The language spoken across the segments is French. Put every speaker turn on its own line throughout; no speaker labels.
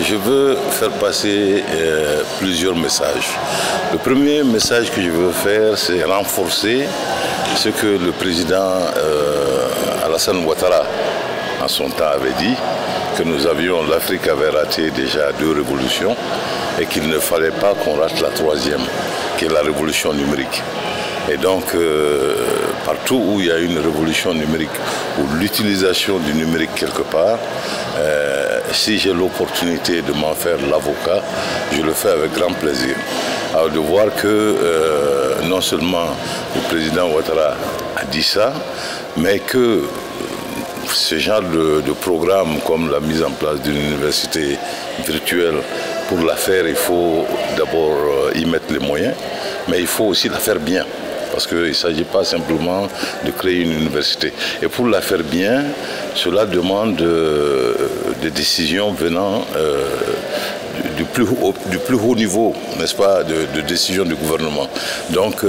je veux faire passer plusieurs messages. Le premier message que je veux faire, c'est renforcer ce que le président Alassane Ouattara, en son temps, avait dit, que l'Afrique avait raté déjà 2 révolutions et qu'il ne fallait pas qu'on rate la 3e, qui est la révolution numérique. Et donc, partout où il y a une révolution numérique, ou l'utilisation du numérique quelque part, si j'ai l'opportunité de m'en faire l'avocat, je le fais avec grand plaisir. Alors de voir que non seulement le président Ouattara a dit ça, mais que ce genre de programme comme la mise en place d'une université virtuelle, pour la faire, il faut d'abord y mettre les moyens, mais il faut aussi la faire bien. Parce qu'il ne s'agit pas simplement de créer une université. Et pour la faire bien, cela demande des décisions venant du plus haut niveau, n'est-ce pas, de décision du gouvernement. Donc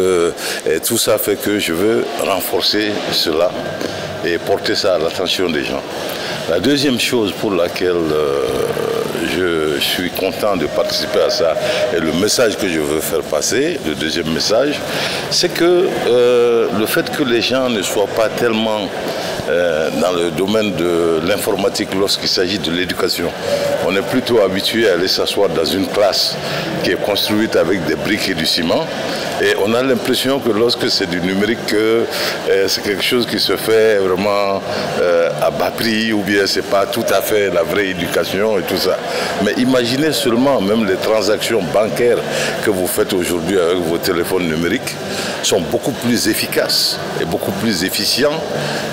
tout ça fait que je veux renforcer cela et porter ça à l'attention des gens. La deuxième chose pour laquelle je suis content de participer à ça, et le message que je veux faire passer, le deuxième message, c'est que le fait que les gens ne soient pas tellement dans le domaine de l'informatique lorsqu'il s'agit de l'éducation. On est plutôt habitué à aller s'asseoir dans une classe qui est construite avec des briques et du ciment. Et on a l'impression que lorsque c'est du numérique, c'est quelque chose qui se fait vraiment à bas prix, ou bien c'est pas tout à fait la vraie éducation et tout ça. Mais imaginez seulement, même les transactions bancaires que vous faites aujourd'hui avec vos téléphones numériques sont beaucoup plus efficaces et beaucoup plus efficients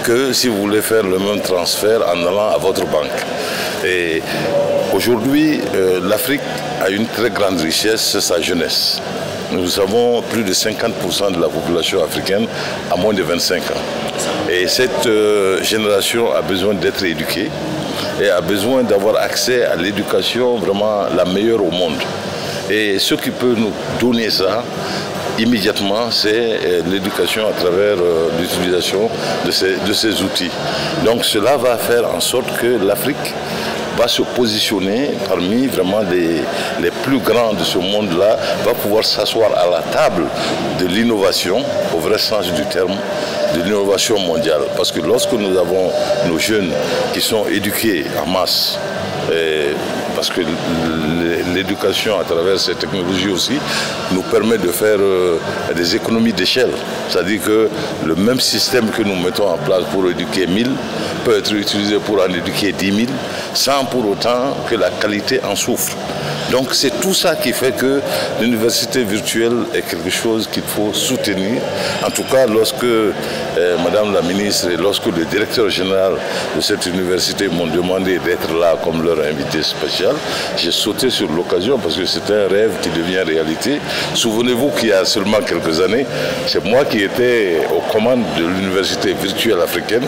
que si vous voulez faire le même transfert en allant à votre banque. Et aujourd'hui, l'Afrique a une très grande richesse, c'est sa jeunesse. Nous avons plus de 50% de la population africaine à moins de 25 ans. Et cette génération a besoin d'être éduquée et a besoin d'avoir accès à l'éducation vraiment la meilleure au monde. Et ce qui peut nous donner ça immédiatement, c'est l'éducation à travers l'utilisation de ces outils. Donc cela va faire en sorte que l'Afrique va se positionner parmi vraiment les plus grands de ce monde-là, va pouvoir s'asseoir à la table de l'innovation, au vrai sens du terme, de l'innovation mondiale. Parce que lorsque nous avons nos jeunes qui sont éduqués en masse, parce que l'éducation à travers ces technologies aussi nous permet de faire des économies d'échelle. C'est-à-dire que le même système que nous mettons en place pour éduquer 1000 peut être utilisé pour en éduquer 10 000 sans pour autant que la qualité en souffre. Donc c'est tout ça qui fait que l'université virtuelle est quelque chose qu'il faut soutenir. En tout cas, lorsque Madame la ministre et lorsque le directeur général de cette université m'ont demandé d'être là comme leur invité spécial, j'ai sauté sur l'occasion parce que c'est un rêve qui devient réalité. Souvenez-vous qu'il y a seulement quelques années, c'est moi qui étais aux commandes de l'université virtuelle africaine,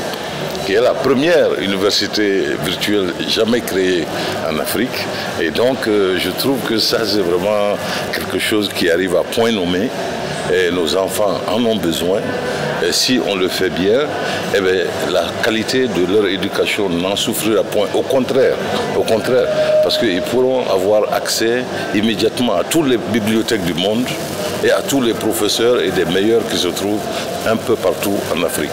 qui est la première université virtuelle jamais créée en Afrique. Et donc, je trouve que ça, c'est vraiment quelque chose qui arrive à point nommé. Et nos enfants en ont besoin. Et si on le fait bien, eh bien, la qualité de leur éducation n'en souffrira point. Au contraire, parce qu'ils pourront avoir accès immédiatement à toutes les bibliothèques du monde et à tous les professeurs et des meilleurs qui se trouvent un peu partout en Afrique.